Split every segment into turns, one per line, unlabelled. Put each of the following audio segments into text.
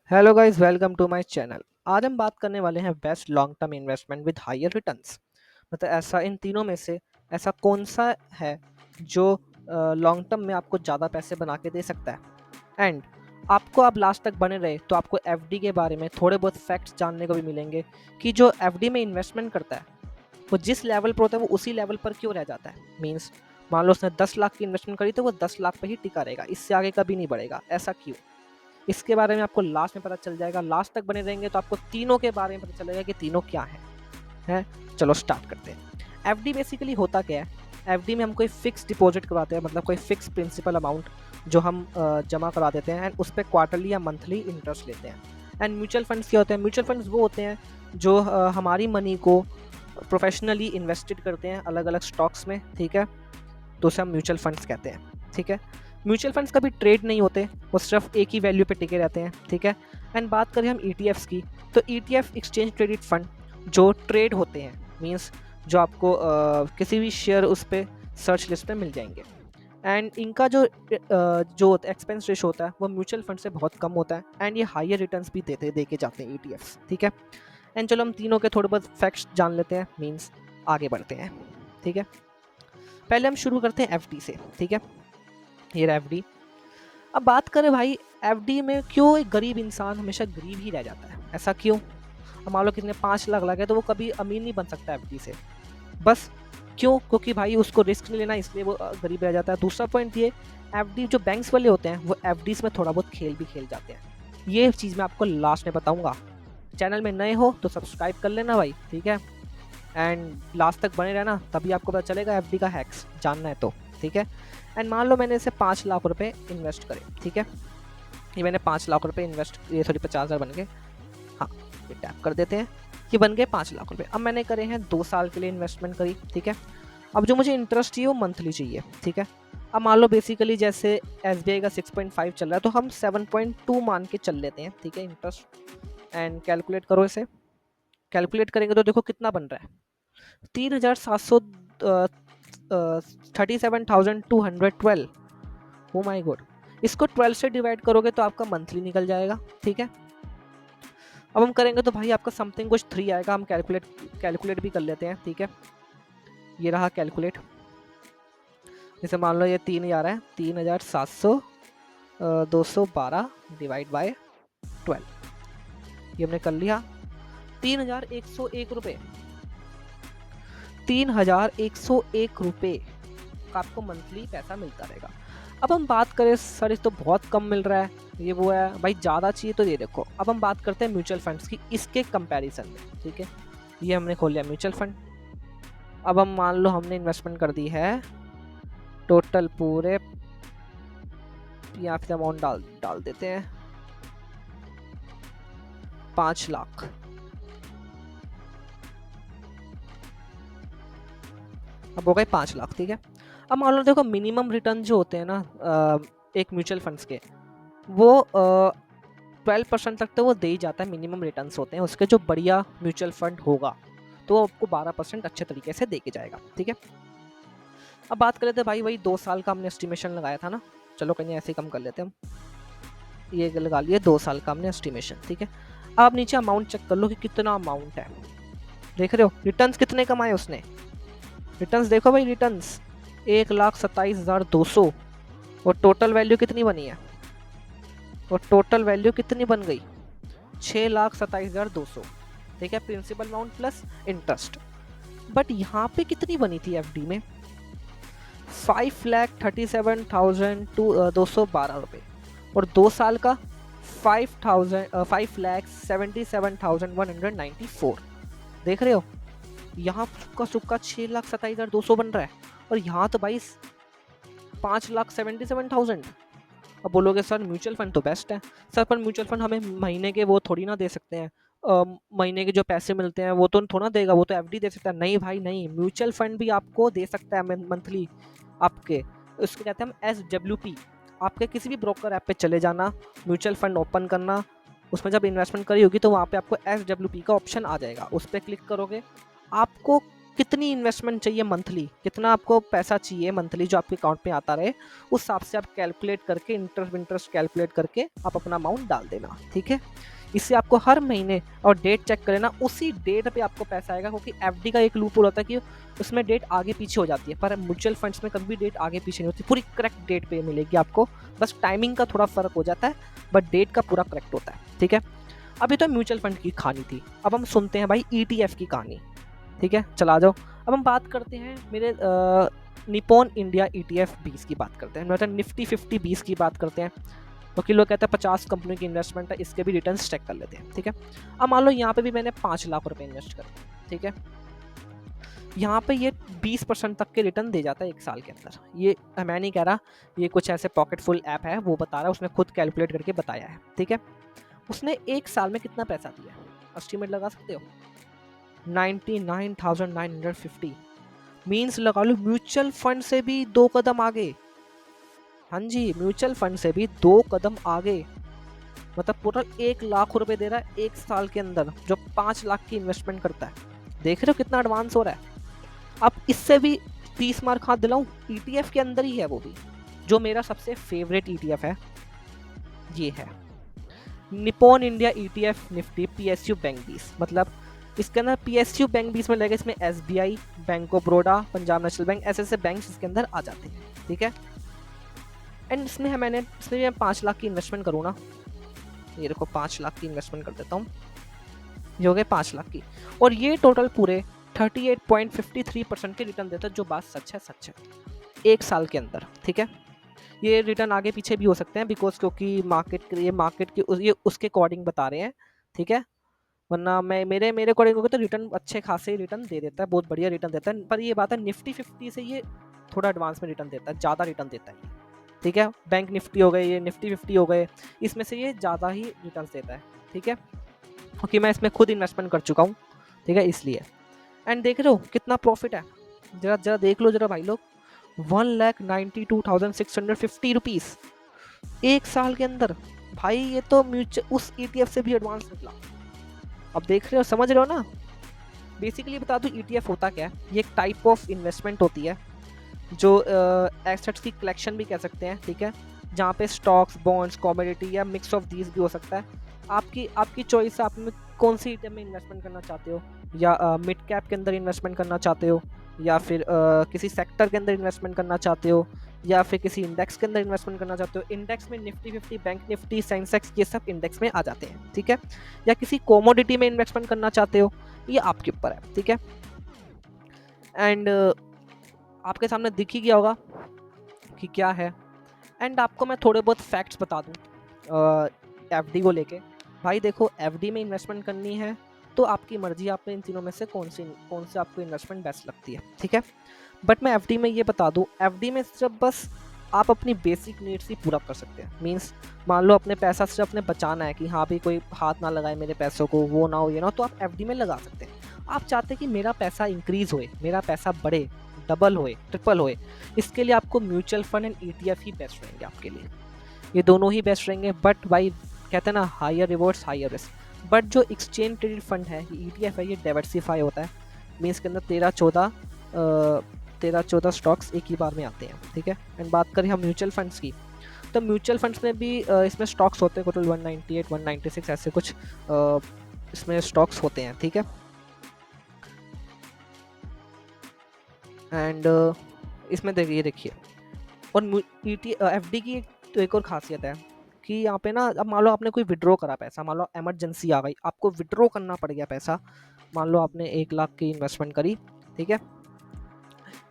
Hello guys, welcome to my channel. आज हम बात करने वाले हैं best long term investment with higher returns. मतलब ऐसा इन तीनों में से ऐसा कौन सा है जो लॉन्ग टर्म में आपको ज़्यादा पैसे बना के दे सकता है। एंड आपको आप लास्ट तक बने रहे तो आपको एफडी के बारे में थोड़े बहुत फैक्ट्स जानने को भी मिलेंगे कि जो एफडी में इन्वेस्टमेंट करता है वो जिस लेवल पर होता है वो उसी लेवल पर क्यों रह जाता है। मीन्स मान लो उसने 10 लाख की इन्वेस्टमेंट करी तो वो 10 लाख पे ही टिका रहेगा, इससे आगे कभी नहीं बढ़ेगा। ऐसा क्यों? इसके बारे में आपको लास्ट में पता चल जाएगा। लास्ट तक बने रहेंगे तो आपको तीनों के बारे में पता चलेगा कि तीनों क्या है। चलो स्टार्ट करते हैं। एफडी बेसिकली होता क्या है? एफडी में हम कोई फिक्स डिपॉजिट करवाते हैं, मतलब कोई फिक्स प्रिंसिपल अमाउंट जो हम जमा करा देते हैं एंड उस पर क्वार्टरली या मंथली इंटरेस्ट लेते हैं। एंड म्यूचुअल फंड्स क्या होते हैं? म्यूचुअल फंड्स वो होते हैं जो हमारी मनी को प्रोफेशनली इन्वेस्टेड करते हैं अलग अलग स्टॉक्स में, ठीक है। तो उसे हम म्यूचुअल फंड्स कहते हैं, ठीक है। म्यूचुअल फंड्स कभी ट्रेड नहीं होते, वो सिर्फ एक ही वैल्यू पे टिके रहते हैं, ठीक है। एंड बात करें हम ईटीएफ्स की, तो ईटीएफ एक्सचेंज ट्रेडेड फंड जो ट्रेड होते हैं, मींस जो आपको किसी भी शेयर उस पर सर्च लिस्ट में मिल जाएंगे। एंड इनका जो एक्सपेंस रेशो होता है वो म्यूचुअल फंड से बहुत कम होता है एंड ये हायर रिटर्न्स भी दे के जाते हैं ईटीएफ्स, ठीक है। एंड चलो हम तीनों के थोड़े बहुत फैक्ट्स जान लेते हैं, मींस आगे बढ़ते हैं, ठीक है। पहले हम शुरू करते हैं एफडी से, ठीक है। ये रहा एफडी। अब बात करें भाई, एफडी में क्यों एक गरीब इंसान हमेशा गरीब ही रह जाता है? ऐसा क्यों? अब मान लो किसी ने 5 लाख लगे तो वो कभी अमीर नहीं बन सकता एफडी से। बस क्यों? क्योंकि भाई उसको रिस्क नहीं लेना, इसलिए वो गरीब रह जाता है। दूसरा पॉइंट ये, एफडी जो बैंक्स वाले होते हैं वो एफडीज में थोड़ा बहुत खेल भी खेल जाते हैं। ये चीज़ मैं आपको लास्ट में बताऊंगा। चैनल में नए हो तो सब्सक्राइब कर लेना भाई, ठीक है। एंड लास्ट तक बने रहना, तभी आपको पता चलेगा एफडी का हैक्स जानना है तो, ठीक है। एंड मान लो मैंने इसे 5 लाख रुपए इन्वेस्ट करे, ठीक है। ये मैंने 5 लाख रुपए इन्वेस्ट, ये सॉरी 50,000 बन गए, हाँ ये टैप कर देते हैं। ये बन गए 5 लाख रुपए। अब मैंने करे हैं 2 साल के लिए इन्वेस्टमेंट करी, ठीक है। अब जो मुझे इंटरेस्ट चाहिए वो मंथली चाहिए, ठीक है। अब मान लो बेसिकली जैसे एसबीआई का 6.5 चल रहा है तो हम 7.2 मान के चल लेते हैं, ठीक है, इंटरेस्ट। एंड कैलकुलेट करो इसे। कैलकुलेट करेंगे तो देखो कितना बन रहा है, 3,700 37,212। ओ माई गॉड। इसको 12 से डिवाइड करोगे तो आपका मंथली निकल जाएगा, ठीक है। अब हम करेंगे तो भाई आपका समथिंग कुछ 3 आएगा। हम कैलकुलेट भी कर लेते हैं, ठीक है। ये रहा कैलकुलेट। जैसे मान लो ये 3,000 है, 3,700 212 डिवाइड बाय 12, ये हमने कर लिया। 3,101 रुपये, 3,101 रुपये का आपको मंथली पैसा मिलता रहेगा। अब हम बात करें सर इस तो बहुत कम मिल रहा है, ये वो है भाई, ज़्यादा चाहिए तो ये देखो। अब हम बात करते हैं म्यूचुअल फंड्स की इसके कंपैरिजन में, ठीक है। ये हमने खोल लिया म्यूचुअल फंड। अब हम मान लो हमने इन्वेस्टमेंट कर दी है टोटल पूरे, यहाँ पे अमाउंट डाल डाल देते हैं 5 लाख। अब हो गए 5 लाख, ठीक है। अब मान लो देखो मिनिमम रिटर्न जो होते हैं ना एक म्यूचुअल फंड्स के, वो 12% तक तो वो दे ही जाता है, मिनिमम रिटर्न्स होते हैं उसके। जो बढ़िया म्यूचुअल फंड होगा तो वो आपको 12% अच्छे तरीके से दे के जाएगा, ठीक है। अब बात कर लेते हैं भाई, वही 2 साल का हमने एस्टिमेशन लगाया था ना, चलो कहीं ऐसे ही कम कर लेते हैं हम। ये लगा लिए 2 साल का हमने एस्टिमेशन, ठीक है। आप नीचे अमाउंट चेक कर लो कि कितना अमाउंट है। देख रहे हो रिटर्न्स कितने कमाए उसने? रिटर्न्स देखो भाई, रिटर्न्स 1,27,200। और टोटल वैल्यू कितनी बनी है? और टोटल वैल्यू कितनी बन गई? 6,27,200, ठीक है, principal amount plus interest. But यहाँ पे कितनी बनी थी एफडी में? 5,37,212 रुपये। और 2 साल का 5,77,194। देख रहे हो, यहाँ का सुक्का 6,27,200 बन रहा है और यहाँ तो भाई 5,77,000। अब बोलोगे सर म्यूचुअल फंड तो बेस्ट है। सर पर म्यूचुअल फंड हमें महीने के वो थोड़ी ना दे सकते हैं, महीने के जो पैसे मिलते हैं वो तो थोड़ा देगा, वो तो एफडी दे सकता है। नहीं भाई नहीं, म्यूचुअल फंड भी आपको दे सकता है मंथली आपके, उसको कहते हैं हम SWP। आपके किसी भी ब्रोकर ऐप पे चले जाना, म्यूचुअल फंड ओपन करना, उसमें जब इन्वेस्टमेंट करी होगी तो वहाँ पे आपको SWP का ऑप्शन आ जाएगा, उस पर क्लिक करोगे, आपको कितनी इन्वेस्टमेंट चाहिए मंथली, कितना आपको पैसा चाहिए मंथली जो आपके अकाउंट में आता रहे, उस हिसाब से आप कैलकुलेट करके इंटरेस्ट कैलकुलेट करके आप अपना अमाउंट डाल देना, ठीक है। इससे आपको हर महीने और डेट चेक कर लेना, उसी डेट पे आपको पैसा आएगा, क्योंकि एफडी का एक लूप होल होता है कि उसमें डेट आगे पीछे हो जाती है, पर म्यूचुअल फंड्स में कभी डेट आगे पीछे नहीं होती, पूरी करेक्ट डेट पे मिलेगी आपको, बस टाइमिंग का थोड़ा फर्क हो जाता है, बट डेट का पूरा करेक्ट होता है, ठीक है। अभी तो म्यूचुअल फंड की कहानी थी, अब हम सुनते हैं भाई ईटीएफ की कहानी, ठीक है, चला जाओ। अब हम बात करते हैं मेरे निपॉन इंडिया ईटीएफ 20 की बात करते हैं, मतलब निफ्टी 50 20 की बात करते हैं, क्योंकि लोग कहते हैं 50 कंपनी की इन्वेस्टमेंट है, इसके भी रिटर्न चेक कर लेते हैं, ठीक है। अब मान लो यहाँ पे भी मैंने 5 लाख रुपए इन्वेस्ट कर, ठीक है, यहाँ पे ये 20% तक के रिटर्न दे जाता है एक साल के अंदर। ये मैं नहीं कह रहा, ये कुछ ऐसे पॉकेटफुल ऐप है वो बता रहा है, उसने खुद कैलकुलेट करके बताया है, ठीक है। उसने एक साल में कितना पैसा दिया, एस्टिमेट लगा सकते हो, 99,950 मीन्स लगा लो म्यूचुअल फंड से भी 2 कदम आगे। हाँ जी, म्यूचुअल फंड से भी 2 कदम आगे, मतलब टोटल 1 लाख रुपए दे रहा है एक साल के अंदर, जो 5 लाख की इन्वेस्टमेंट करता है। देख रहे हो कितना एडवांस हो रहा है। अब इससे भी 30 मार्क हाथ दिलाऊं, ईटीएफ के अंदर ही है वो भी, जो मेरा सबसे फेवरेट ईटीएफ है, ये है Nippon India ETF Nifty PSU bank 20। मतलब इसके अंदर पीएसयू बैंक 20 में लगेगा, इसमें SBI, bank of Baroda, Punjab national bank, ऐसे बैंक्स इसके अंदर आ जाते हैं, ठीक है। एंड इसमें मैं 5 लाख की इन्वेस्टमेंट करूँ ना, ये देखो 5 लाख की इन्वेस्टमेंट कर देता हूँ, ये हो गए 5 लाख की, और ये टोटल पूरे 38.53% के रिटर्न देता है, जो बात सच है, सच है, एक साल के अंदर, ठीक है। ये रिटर्न आगे पीछे भी हो सकते हैं, बिकॉज क्योंकि मार्केट के ये उसके अकॉर्डिंग बता रहे हैं, ठीक है, वरना मैं मेरे अकॉर्डिंग होगा तो रिटर्न अच्छे खासे रिटर्न दे देता है, बहुत बढ़िया रिटर्न देता है। पर ये बात है निफ्टी 50 से ये थोड़ा एडवांस में रिटर्न देता है, ज़्यादा रिटर्न देता है, ठीक है। बैंक निफ्टी हो गए, ये निफ्टी 50 हो गए, इसमें से ये ज़्यादा ही रिटर्न देता है, ठीक है, क्योंकि मैं इसमें खुद इन्वेस्टमेंट कर चुका हूँ, ठीक है, इसलिए। एंड देख रहे हो कितना प्रॉफिट है, जरा जरा देख लो जरा भाई लोग, 1,92,650 रुपीज़ एक साल के अंदर। भाई ये तो म्यूचुअल उस ईटीएफ से भी एडवांस निकला। अब देख रहे हो, समझ रहे हो ना। बेसिकली बता दूं ईटीएफ होता क्या है, ये एक टाइप ऑफ इन्वेस्टमेंट होती है, जो एसेट्स की कलेक्शन भी कह सकते हैं, ठीक है, जहाँ पे स्टॉक्स, बॉन्ड्स, कमोडिटी या मिक्स ऑफ दीज भी हो सकता है। आपकी चॉइस है, आप में कौन सी ईटीएफ में इन्वेस्टमेंट करना चाहते हो, या मिड कैप के अंदर इन्वेस्टमेंट करना चाहते हो, या फिर किसी सेक्टर के अंदर इन्वेस्टमेंट करना चाहते हो, या फिर किसी इंडेक्स के अंदर इन्वेस्टमेंट करना चाहते हो। इंडेक्स में निफ्टी 50, बैंक निफ्टी, सेंसेक्स, ये सब इंडेक्स में आ जाते हैं, ठीक है, या किसी कोमोडिटी में इन्वेस्टमेंट करना चाहते हो, ये आपके ऊपर है, ठीक है। एंड आपके सामने दिख ही गया होगा कि क्या है। एंड आपको मैं थोड़े बहुत फैक्ट्स बता दूं एफडी को लेके। भाई देखो, एफडी में इन्वेस्टमेंट करनी है तो आपकी मर्जी, आप इन तीनों में से कौन से आपको इन्वेस्टमेंट बेस्ट लगती है, ठीक है। बट मैं एफडी में ये बता दूं, एफडी में सिर्फ बस आप अपनी बेसिक नीड्स ही पूरा कर सकते हैं। मीन्स मान लो अपने पैसा सिर्फ अपने बचाना है कि हाँ भी कोई हाथ ना लगाए मेरे पैसों को, वो ना हो, ये ना हो, तो आप एफडी में लगा सकते हैं। आप चाहते हैं कि मेरा पैसा इंक्रीज होए, मेरा पैसा बढ़े, डबल होए, ट्रिपल होए, इसके लिए आपको mutual fund and ETF he best रहेंगे आपके लिए, ये दोनों ही बेस्ट रहेंगे। बट भाई कहते हैं ना, higher rewards higher risk. But जो एक्सचेंज ट्रेडेड फंड है, ये ईटीएफ है, ये डाइवर्सिफाई होता है, मीन्स के अंदर 13-14 स्टॉक्स एक ही बार में आते हैं, ठीक है। एंड बात करें हम म्यूचुअल फंड्स की, तो म्यूचुअल फंड्स में भी इसमें स्टॉक्स होते हैं टोटल 198 196 ऐसे कुछ इसमें स्टॉक्स होते हैं, ठीक है। एंड इसमें देखिए, और एफडी की एक और खासियत है कि यहाँ पे ना, अब मान लो आपने कोई विड्रॉ करा पैसा, मान लो इमरजेंसी आ गई, आपको विड्रॉ करना पड़ गया पैसा, मान लो आपने 1 लाख की इन्वेस्टमेंट करी, ठीक है,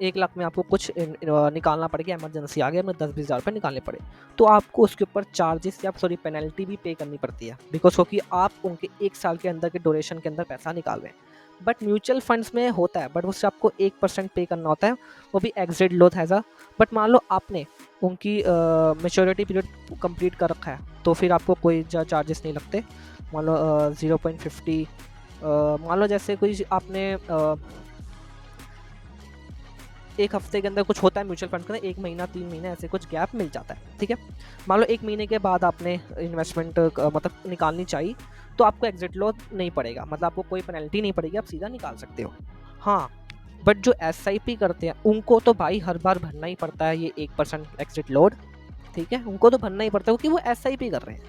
1 लाख में आपको कुछ निकालना पड़ गया, इमरजेंसी आ गया, मैं 10-20 हज़ार रुपये निकालने पड़े, तो आपको उसके ऊपर चार्जेस या पेनल्टी भी पे करनी पड़ती है, बिकॉज क्योंकि आप उनके 1 साल के अंदर के ड्यूरेशन के अंदर पैसा निकाल रहे हैं। बट म्यूचुअल फंड्स में होता है, बट उससे आपको 1% पे करना होता है, वो भी एग्जिट लॉस हैज़ा। बट मान लो आपने उनकी मेच्योरिटी पीरियड कंप्लीट कर रखा है, तो फिर आपको कोई चार्जेस नहीं लगते। मान लो 0.50, मान लो जैसे कोई आपने 1 हफ्ते के अंदर कुछ होता है म्यूचुअल फंड का, 1 महीना 3 महीने ऐसे कुछ गैप मिल जाता है, ठीक है। मान लो 1 महीने के बाद आपने इन्वेस्टमेंट मतलब निकालनी चाहिए, तो आपको एग्जिट लॉस नहीं पड़ेगा, मतलब आपको कोई पेनल्टी नहीं पड़ेगी, आप सीधा निकाल सकते हो। हाँ, बट जो एसआईपी करते हैं उनको तो भाई हर बार भरना ही पड़ता है ये 1% एक्सिट लोड, ठीक है, उनको तो भरना ही पड़ता है क्योंकि वो एसआईपी कर रहे हैं,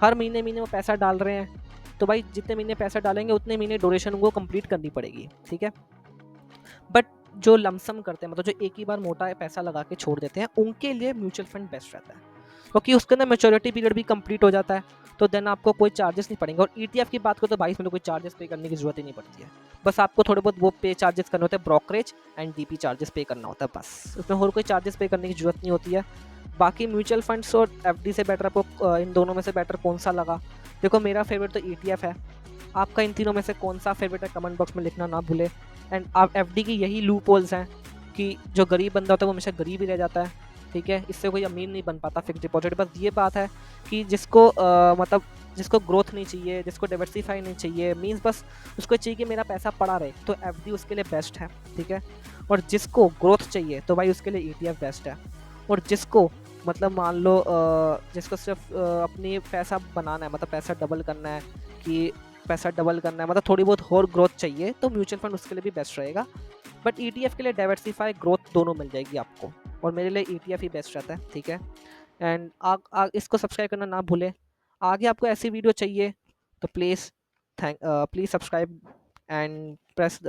हर महीने महीने वो पैसा डाल रहे हैं, तो भाई जितने महीने पैसा डालेंगे उतने महीने ड्यूरेशन उनको कंप्लीट करनी पड़ेगी, ठीक है। बट जो लमसम करते हैं, मतलब जो एक ही बार मोटा पैसा लगा के छोड़ देते हैं, उनके लिए म्यूचुअल फंड बेस्ट रहता है, क्योंकि उसके अंदर मैच्योरिटी पीरियड भी कंप्लीट हो जाता है, तो देन आपको कोई चार्जेस नहीं पड़ेंगे। और ईटीएफ की बात करो तो भाई इसमें तो कोई चार्जेस पे करने की जरूरत ही नहीं पड़ती है, बस आपको थोड़े बहुत वो पे चार्जेस करने होते हैं, ब्रोकरेज एंड डीपी चार्जेस पे करना होता है, बस उसमें और कोई चार्जेस पे करने की जरूरत नहीं होती है। बाकी म्यूचुअल फंड्स और एफडी से बेटर आपको इन दोनों में से बेटर कौन सा लगा? देखो मेरा फेवरेट तो ईटीएफ है, आपका इन तीनों में से कौन सा फेवरेट है कमेंट बॉक्स में लिखना ना भूले। एंड आप एफडी की यही लूप होल्स हैं कि जो गरीब बंदा होता है वो हमेशा गरीब ही रह जाता है, ठीक है, इससे कोई अमीर नहीं बन पाता फिक्स डिपॉजिट। बस ये बात है कि जिसको मतलब जिसको ग्रोथ नहीं चाहिए, जिसको डाइवर्सिफाई नहीं चाहिए, मीन्स बस उसको चाहिए कि मेरा पैसा पड़ा रहे, तो एफडी उसके लिए बेस्ट है, ठीक है। और जिसको ग्रोथ चाहिए तो भाई उसके लिए ईटीएफ बेस्ट है। और जिसको मतलब मान लो जिसको सिर्फ अपनी पैसा बनाना है, मतलब पैसा डबल करना है, कि पैसा डबल करना है, मतलब थोड़ी बहुत और ग्रोथ चाहिए, तो म्यूचुअल फंड उसके लिए भी बेस्ट रहेगा। बट ईटीएफ के लिए डाइवर्सिफाई ग्रोथ दोनों मिल जाएगी आपको, और मेरे लिए ईटीएफ ही बेस्ट रहता है, ठीक है। एंड इसको सब्सक्राइब करना ना भूलें। आगे आपको ऐसी वीडियो चाहिए तो प्लीज़ सब्सक्राइब एंड प्रेस